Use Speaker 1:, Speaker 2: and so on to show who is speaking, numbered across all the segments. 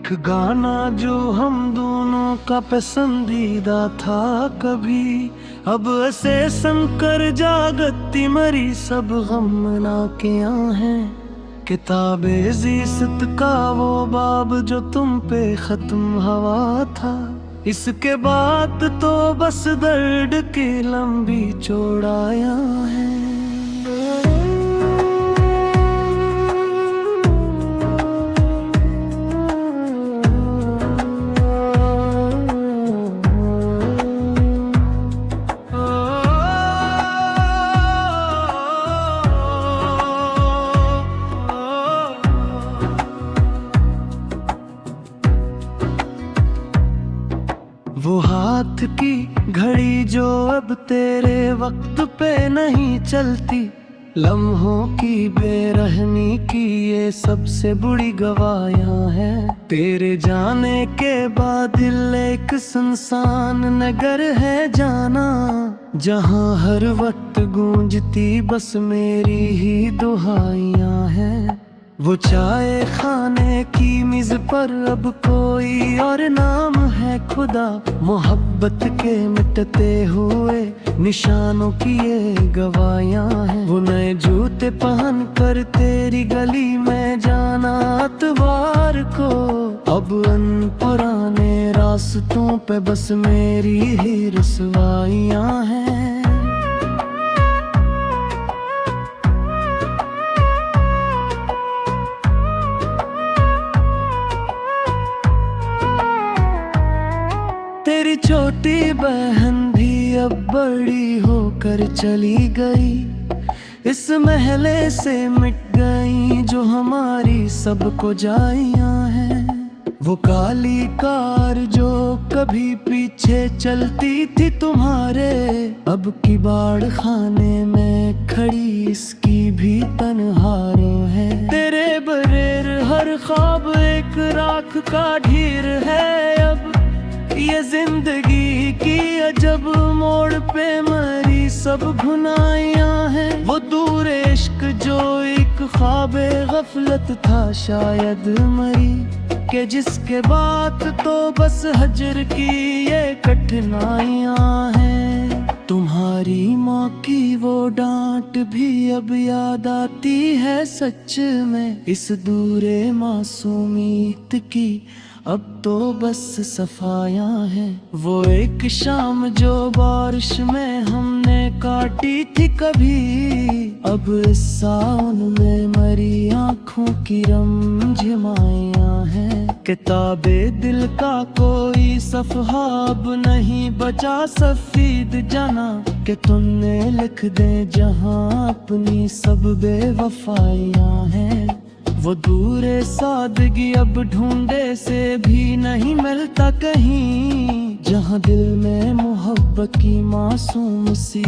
Speaker 1: एक गाना जो हम दोनों का पसंदीदा था कभी, अब ऐसे संकर जागती मरी सब गम ना के हैं। किताबे ज़ीसत का वो बाब जो तुम पे खत्म हवा था, इसके बाद तो बस दर्द की लंबी चौड़ाया है। वो हाथ की घड़ी जो अब तेरे वक्त पे नहीं चलती, लम्हों की बेरहमी की ये सबसे बुरी गवाहियां हैं। तेरे जाने के बाद दिल एक सुनसान नगर है जाना, जहां हर वक्त गूंजती बस मेरी ही दुहाइयां हैं। वो चाय खाने की मेज पर अब कोई और नाम है खुदा, मोहब्बत के मिटते हुए निशानों की ये गवाहियां हैं। वो नए जूते पहन कर तेरी गली में जाना अतवार को, अब अन पुराने रास्तों पे बस मेरी ही रुसवाइयां हैं। तेरी छोटी बहन भी अब बड़ी होकर चली गई, इस महले से मिट गई जो हमारी सबको जाइयां हैं। वो काली कार जो कभी पीछे चलती थी तुम्हारे, अब किबाड़ खाने में खड़ी इसकी भी तन्हारों है। तेरे बगैर हर ख्वाब एक राख का ढेर है, अब ये जिंदगी की अजब मोड़ पे मरी सब भुनाइयां हैं। वो दूर इश्क जो एक ख्वाबे गफलत था शायद मरी, के जिसके बाद तो बस हजर की ये कठिनाइयां हैं। तुम्हारी माँ की वो डांट भी अब याद आती है सच में, इस दूरे मासूमियत की अब तो बस सफायां हैं। वो एक शाम जो बारिश में हमने काटी थी कभी, अब इस सावन में मरी आँखों की रमझमाइयां हैं। किताबे दिल का कोई सफ़हा अब नहीं बचा सफेद जाना, कि तुमने लिख दे जहां अपनी सब बेवफाइयां हैं। वो दूरे सादगी अब ढूंढे से भी नहीं मिलता कहीं, जहां दिल में मोहब्बत की मासूम सी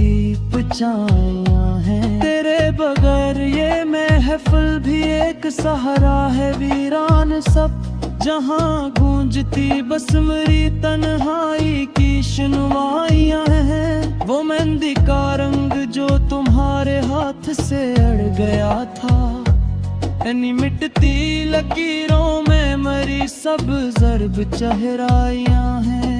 Speaker 1: परछाइयां हैं। तेरे बगैर ये महफिल भी एक सहारा है वीरान सब, जहां गूंजती बस मेरी तन्हाई की सुनवाइयां हैं। वो मेहंदी का रंग जो तुम्हारे हाथ से अड़ गया था, यानी मिटती लकीरों में मरी सब ज़र्ब चेहराइयां हैं।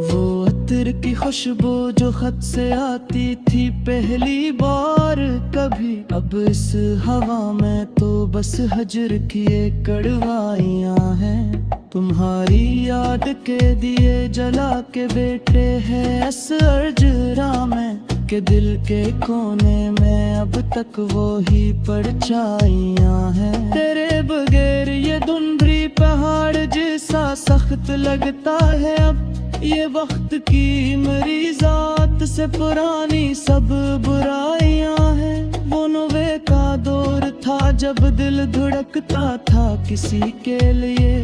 Speaker 1: वो अतर की खुशबू जो खत से आती थी पहली बार कभी, अब इस हवा में तो बस हजर की कड़वाइयां हैं। तुम्हारी याद के दिए जला के बेटे हैं असरजरा में, के दिल के कोने में अब तक वो ही परछाइयां हैं। तेरे बगैर ये धुंधली पहाड़ जैसा सख्त लगता है, अब ये वक्त की मेरी जात से पुरानी सब बुराइयां हैं। वो नवे का दौर था जब दिल धड़कता था किसी के लिए,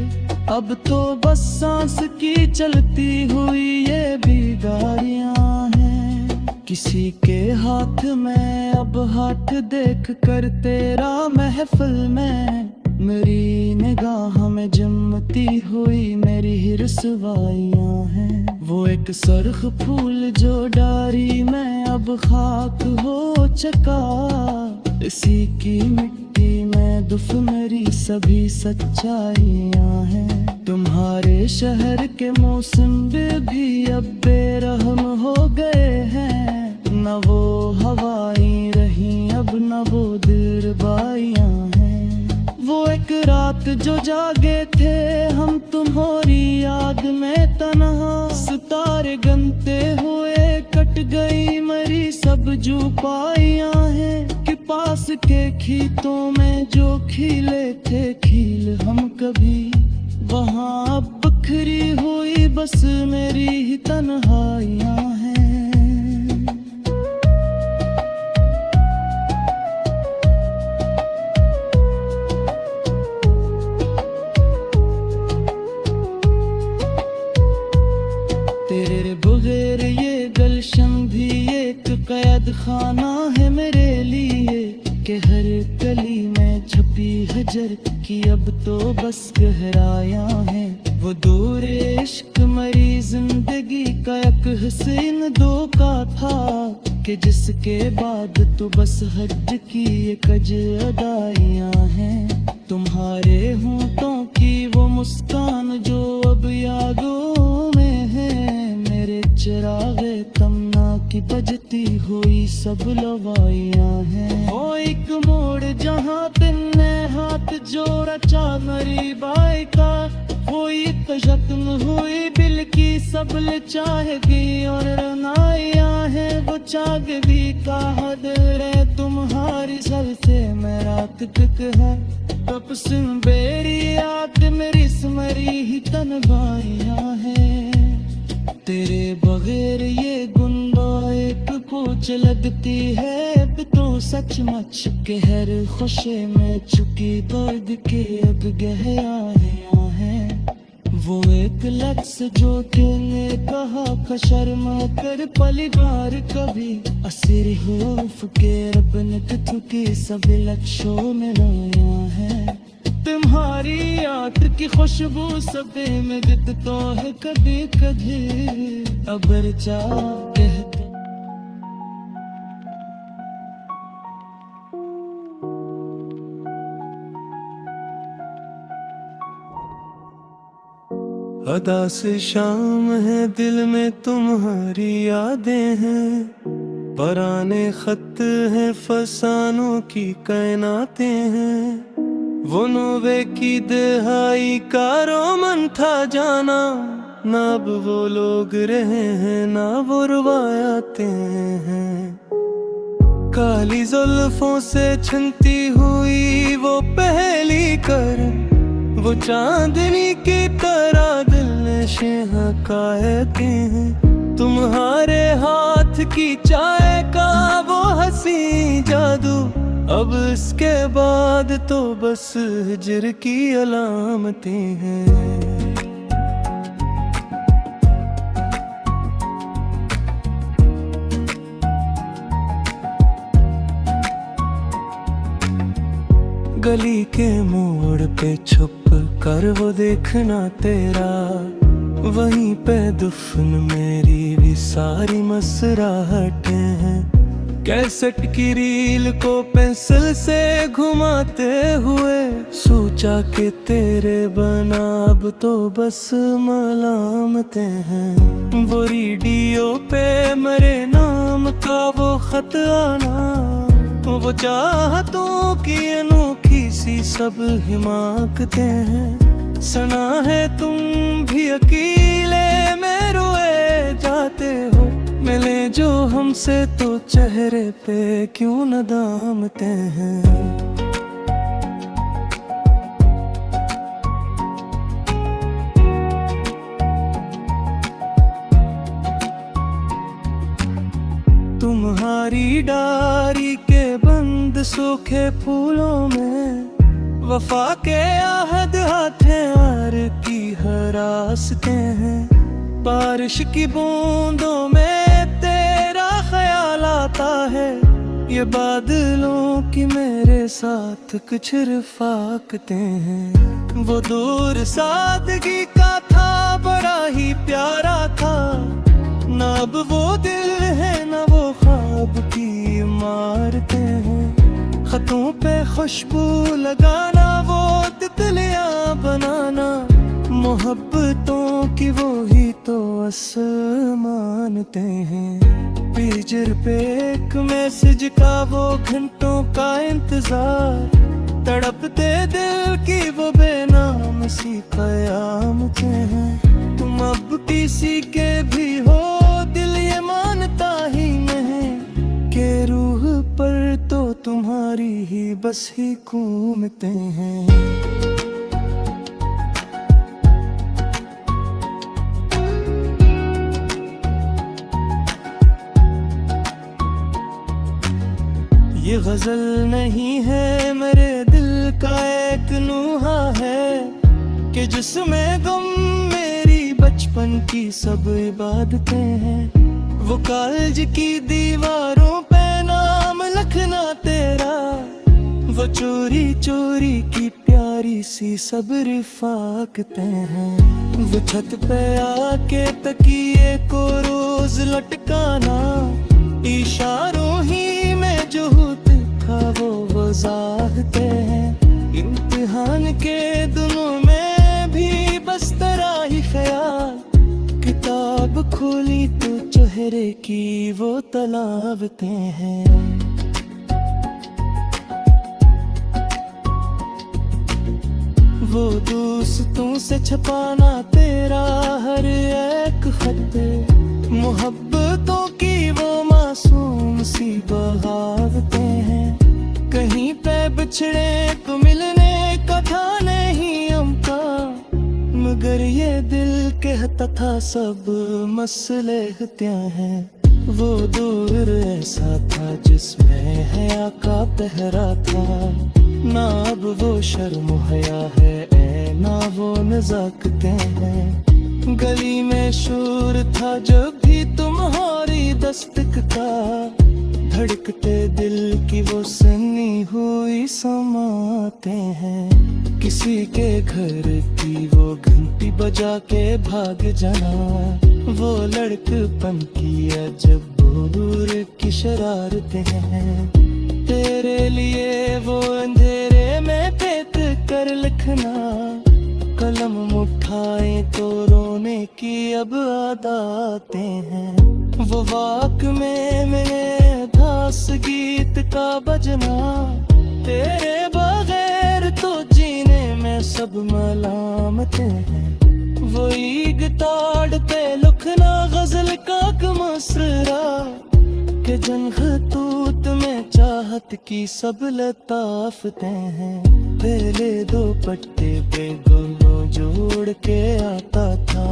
Speaker 1: अब तो बस सांस की चलती हुई ये बीगारियां हैं। किसी के हाथ में अब हाथ देख कर तेरा महफिल में मेरी निगाह में जमती हुई मेरी ही रसवाइयाँ हैं। वो एक सरख फूल जो डारी में अब खाक हो चका, इसी की मिट्टी में दुफ मेरी सभी सच्चाइयाँ हैं। तुम्हारे शहर के मौसम भी अब बेरहम हो गए हैं, न वो हवाएं रही अब न वो दिलरुबाइयाँ हैं। वो एक रात जो जागे थे हम तुम्हारी याद में तन्हा, सितारे गनते हुए कट गई मेरी सब जुबाइयाँ हैं। कि पास के खेतों में जो खिले थे खिल हम कभी, वहाँ अब बिखरी हुई बस मेरी ही तन्हाइयाँ हैं। तेरे बगैर ये गुलशन भी एक कैद खाना है मेरे लिए, कि हर गली में छपी हजर की अब तो बस गहरायां हैं। वो दूर इश्क मरी जिंदगी का एक हसीन धोखा था, कि जिसके बाद तो बस हद की एक अदाइयाँ हैं। तुम्हारे होंठों की वो मुस्कान जो अब यादों में है, मेरे चिरागे तमन्ना की बजती हुई सब लवाइयाँ हैं। ओ एक मोड़ जहाँ तुमने हाथ जोड़ा चा मेरी बाई का, वो एक जख्म हुई दिल की सब चाहेगी और रनाइयाँ हैं। वो चाग भी का हद रे तुम्हारी सर से मेरा तक है, तब से मेरी याद मेरी स्मरी ही तन्हाइयाँ हैं। तेरे बगैर ये गुंडा एक पूछ लगती है अब तो सचमुच के हर खुशी में चुकी दर्द के अब गहराइयाँ हैं। वो एक लफ्ज़ जो तूने कहा का शर्मा कर पलिगार कभी, असीर हुरूफ के रब ने तुकी सब लक्ष्यों में रोया है। तुम्हारी याद की खुशबू सबे में दित तो है कभी कभी, अबर जा कहते
Speaker 2: अदा से शाम है दिल में तुम्हारी यादें हैं, पराने खत हैं फसानों की कायनातें हैं। वो नोवे की दहाई का रोमन था जाना, ना अब वो लोग रहे हैं ना वो रवायातें हैं। काली जुल्फों से छनती हुई वो पहली करन, वो चांदनी की तरह दिल नशे हकायते हैं। तुम्हारे हाथ की चाय का वो हंसी जादू, अब इसके बाद तो बस हिजर की अलामतें हैं। गली के मोड़ पे छुप कर वो देखना तेरा, वहीं पे दुफन मेरी भी सारी मसराहटें हैं। कैसेट की रील को पेंसिल से घुमाते हुए सोचा कि तेरे बना अब तो बस मलामतें हैं। वो रेडियो पे मेरे नाम का वो खत आना, वो चाहतों की अनोखी सी सब हिमाकते हैं। सुना है तुम भी अकेले में रोए जाते हो, मिले जो हमसे तो चेहरे पे क्यों नदामते हैं। तुम्हारी डारी के बंद सूखे फूलों में वफा के आहद हथियार की हरासते हैं। बारिश की बूंदों में तेरा ख्याल आता है, ये बादलों की मेरे साथ कुछ रफाकतें हैं। वो दूर सादगी का था, बड़ा ही प्यारा था। ना अब वो दिल है ना वो ख्वाब की इमारतें हैं। खतों पे खुशबू लगाना, वो तितलियां बनाना, मोहब्बतों की वो ही तो असल मानते हैं। पेजर पे एक मैसेज का वो घंटों का इंतजार, तड़पते दिल की वो बेनाम सी कयामतें हैं। तुम अब किसी के भी हो, दिल ये मानता ही नहीं कि रूह पर तो तुम्हारी ही बस ही घूमते हैं। ये गजल नहीं है मेरे दिल का एक नुहा है, कि जिसमें गम मेरी बचपन की सब इबादतें हैं। वो कागज की दीवारों पे नाम लिखना तेरा, वो चोरी चोरी की प्यारी सी सब रिफाकतें हैं। वो छत पे आके तकिए को रोज लटकाना, इशारों ही में जो था वो वजाहते हैं। इम्तिहान के दिनों में भी बस तेरा ही ख्याल, किताब खोली तो चेहरे की वो तलावतें हैं। वो दोस्तों से छपाना तेरा हर एक खत, मोहब्बतों की वो मासूम सी बगावतें हैं। कहीं पे बिछड़े तो मिलने का था नहीं हमका, मगर ये दिल कहता था सब मसले हत्या हैं। वो दूर ऐसा था जिसमें हया का पहरा था, ना अब वो शर्म हया है ऐ ना वो नज़ाकतें हैं। गली में शोर था जब भी तुम्हारी दस्तक का, धड़कते दिल की वो सनी हुई समाते हैं। किसी के घर की वो घंटी बजा के भाग जाना, वो लड़कपन की अजब दूर की शरारतें हैं। तेरे लिए वो अंधेरे में पेट कर लिखना, कलम उठाए तो रोने की अब आदतें हैं। वो वाक में मेरे दास गीत का बजना, तेरे बगैर तो जीने में सब मलामतें हैं। वो ईग ताड़ पे लिखना गजल का मसरा, के जन खतूत में चाहत की सब लताफतें हैं। पहले दो पट्टे पे दोनों जोड़ के आता था,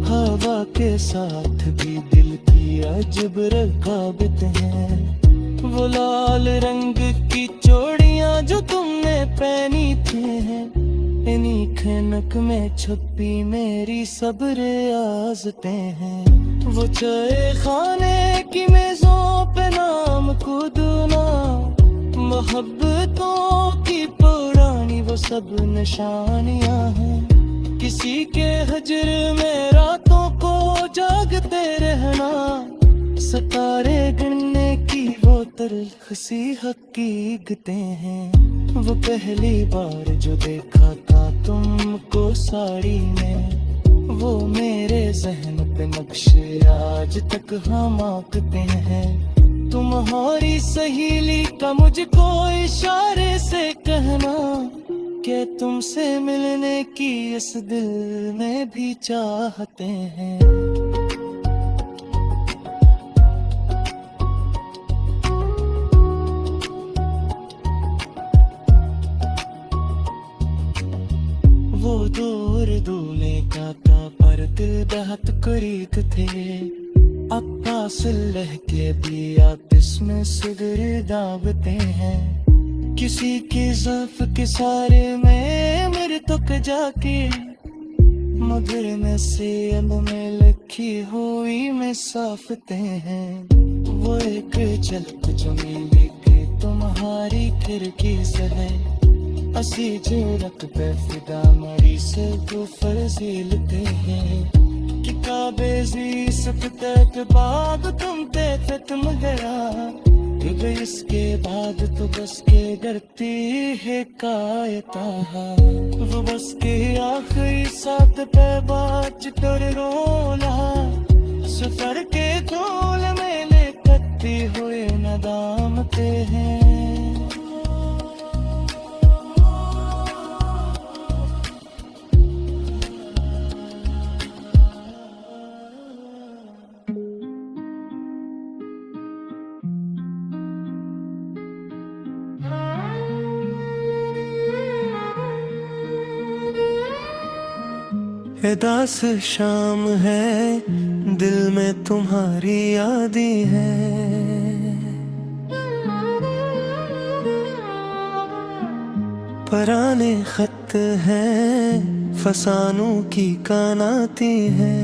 Speaker 2: हवा के साथ भी दिल की अजब रकाबतें हैं। वो लाल रंग की चूड़ियां जो तुमने पहनी थी, इन्हीं खनक में छुपी मेरी सब रियाजतें हैं। वो चाय खाने की मेजों पे नाम खुदना, मोहब्बतों की पुरानी वो सब निशानियां हैं। किसी के हजर में रातों को जागते रहना, सितारे गिनने की वो तल्ख सी हकीकतें हैं। वो पहली बार जो देखा था तुमको साड़ी में, वो मेरे जहन पे नक्शे आज तक हम आंकते हैं। तुम्हारी सहेली का मुझको इशारे से कहना, कि तुमसे मिलने की इस दिल में भी चाहते हैं। वो दूर दूल्हे का था पर दिल बहुत करीब थे, अब पास लहके भी आतिश में सिगर दागते हैं। किसी के ज़ल्फ़ के सारे में मेरे तक जाके, मगर में से अब में लिखी हुई में साफते हैं। वो एक झलक जो मिली कि तुम्हारी खिड़की से है असी झड़क पे फिदा मरी से तो फरजीलते हैं कि काबेजी सप्तक बाग तुम ते खत्म गया इसके बाद तो बस के डरती है कायता वो बस के आखिरी साथ पे बात कर रोला सफर के धूल में ले कत्ती हुए नदामते हैं दास शाम है दिल में तुम्हारी यादी है पराने खत हैं फसानों की कानाती है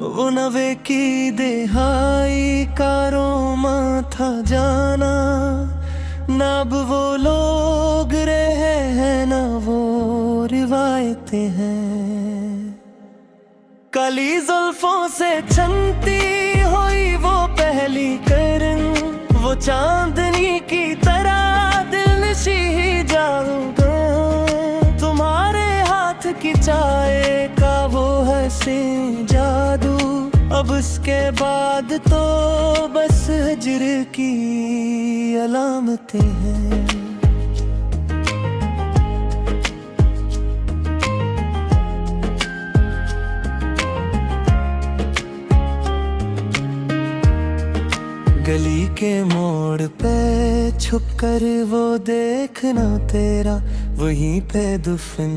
Speaker 2: वो नवे की देहाई कारोमा था जाना ना अब वो लोग रहे हैं ना वो रिवायतें हैं काली जुल्फों से छनती हुई वो पहली करन वो चांदनी की तरह दिल नशी ही जाऊंगा तुम्हारे हाथ की चाय का वो हंसी जादू अब उसके बाद तो बस हिज्र की अलामतें हैं गली के मोड़ पे छुप कर वो देखना तेरा वहीं पे दुफन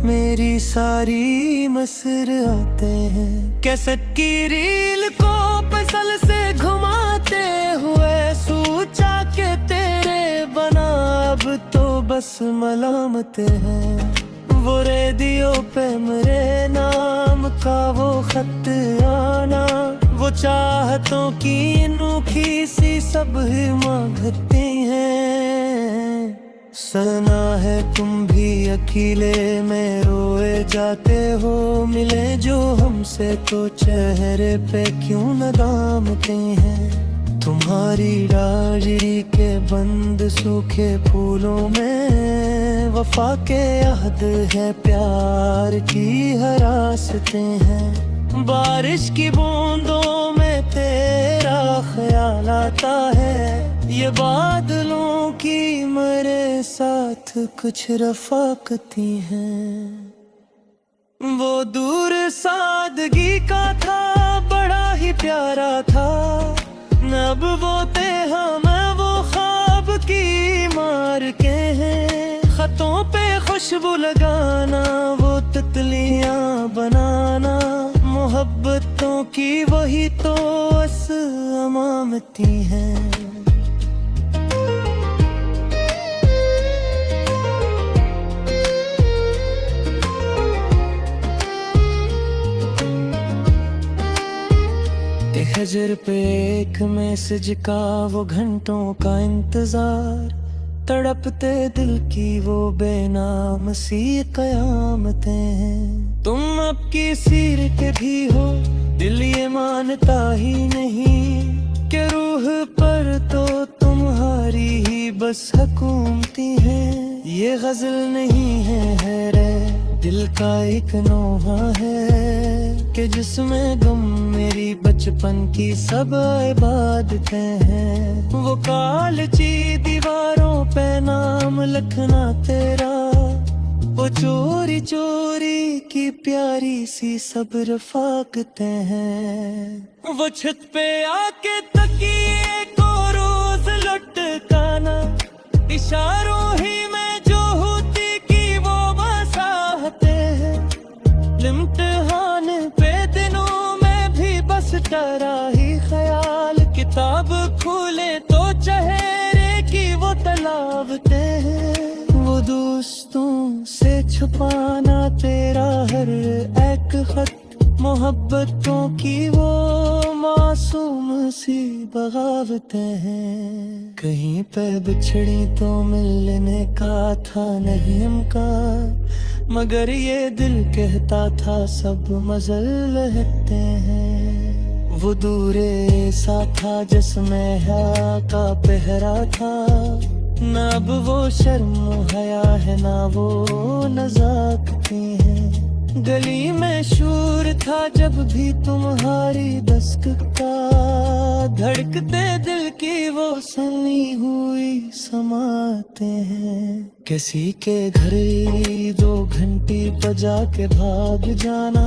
Speaker 2: मेरी सारी मसर आते हैं कैसेट की रील को पसल से घुमाते हुए सोचा के तेरे बना अब तो बस मलामते हैं वो रेडियो पे मेरे नाम का वो खत आना वो चाहतों की अनोखी सी सब मांगती हैं सना है तुम भी अकेले में रोए जाते हो मिले जो हमसे तो चेहरे पे क्यों नदामते हैं तुम्हारी डायरी के बंद सूखे फूलों में वफा के अहद है प्यार की हरासतें हैं बारिश की बूंदों में तेरा ख्याल आता है ये बादलों की मेरे साथ कुछ रफाकती हैं वो दूर सादगी का था बड़ा ही प्यारा था अब वो तेहा मैं वो ख्वाब की मार के हैं खतों पे खुशबू लगाना वो तितलियां बनाना मोहब्बतों की वही तो अमामती हैं हजर पे एक मैसेज का वो घंटों का इंतजार तड़पते दिल की वो बेनाम सी कयामतें हैं तुम अब किसी के भी हो दिल ये मानता ही नहीं कि रूह पर तो तुम्हारी ही बस हुकूमती है ये गजल नहीं है रे दिल का एक नोहा है कि जिसमें गम मेरी बचपन की सब इबादतें हैं वो कालची दीवारों पे नाम लिखना तेरा वो चोरी चोरी की प्यारी सी सब रफाकतें हैं वो छत पे आके तकिए को रोज लटकाना इशारों ही में जो होती की वो बसाते हैं इम्तिहान पे दिनों में भी बस डरा ही ख्याल किताब खोले तो चेहरे की वो तलावते हैं वो दोस्तों से छुपाना तेरा हर एक खत मोहब्बतों की वो बगावतें हैं। कहीं पे बिछड़ी तो मिलने का था नहीं इम्कान, मगर ये दिल कहता था सब मजल रहते हैं। वो दूरे सा था जिसमें हया का पहरा था, ना अब वो शर्म हया है ना वो नज़ाकतें हैं। गली में शूर था जब भी तुम्हारी दस्तक का, धड़कते दिल की वो सनी हुई समाते हैं। किसी के घर 2 घंटी बजा के भाग जाना,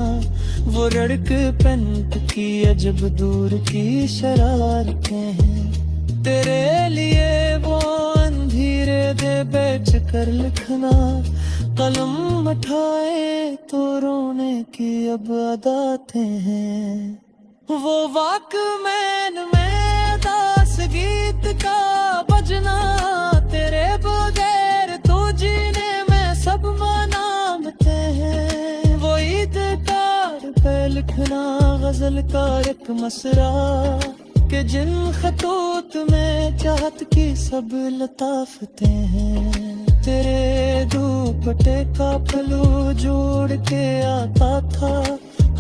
Speaker 2: वो रड़क पेंट की अजब दूर की शरारतें हैं। तेरे लिए वो अंधेरे दे बैठ कर लिखना, कलम उठाए तो रोने की अब आदतें हैं। वो वाकमैन में दास गीत का बजना, तेरे बगैर तो जीने में सब मनामते हैं। वो ईद कार पे लिखना गजल का एक मसरा, के जिन खतूत में चाहत की सब लताफतें हैं। तेरे दुपट्टे का पल्लू जोड़ के आता था,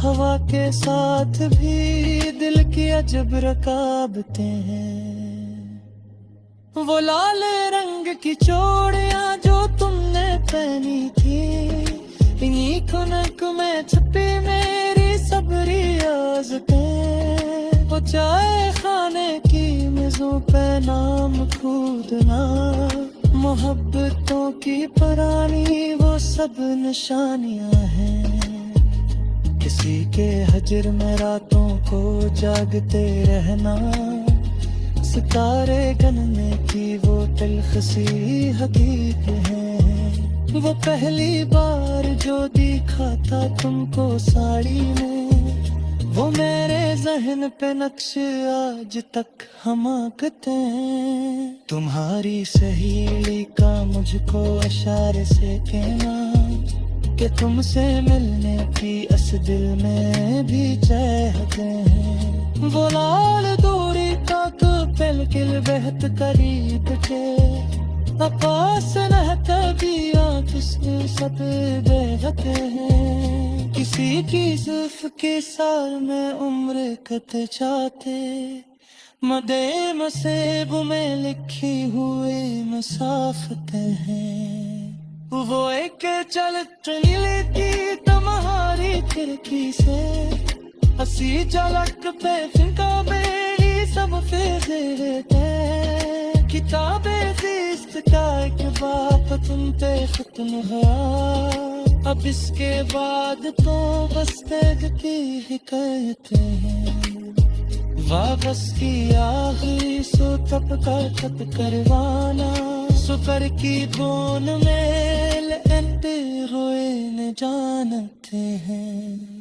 Speaker 2: हवा के साथ भी दिल की अजब रकाबतें हैं। वो लाल रंग की चूड़ियां जो तुमने पहनी थी, इन्हीं खुनक में छुपी मेरी सब रियाज़तें। वो चाय खाने की मेज़ों पे नाम खुदना, मोहब्बतों की पुरानी वो सब निशानियां हैं। किसी के हजर में रातों को जागते रहना, सितारे गनने की वो तिल्ख सी हकीकत है। वो पहली बार जो दिखा था तुमको साड़ी में, वो मेरे जहन पे नक्श आज तक हमाकते हैं। तुम्हारी सहेली का मुझको इशारे से कहना, कि तुमसे मिलने की इस दिल में भी चाहते हैं। वो लाल दूरी का कपिल किल बहत करीब के, पास रहता भी किसने सब बेहते हैं। किसी की जुल्फ के सार में उम्र कत चाहते, मदे मसेब में लिखी हुई मसाफतें हैं। वो एक चलत नीली थी तुम्हारी खिड़की से, हंसी झलक पे फिंका मेरी सब फिर किताबें जिस्त का एक बाप तुम पे खत्म हुआ। अब इसके बाद तो बस बैग की हिकायतें हैं। वापस की आखिरी सो तप का तप करवाना, सुपर की बोन में एंड रोए न जानते हैं।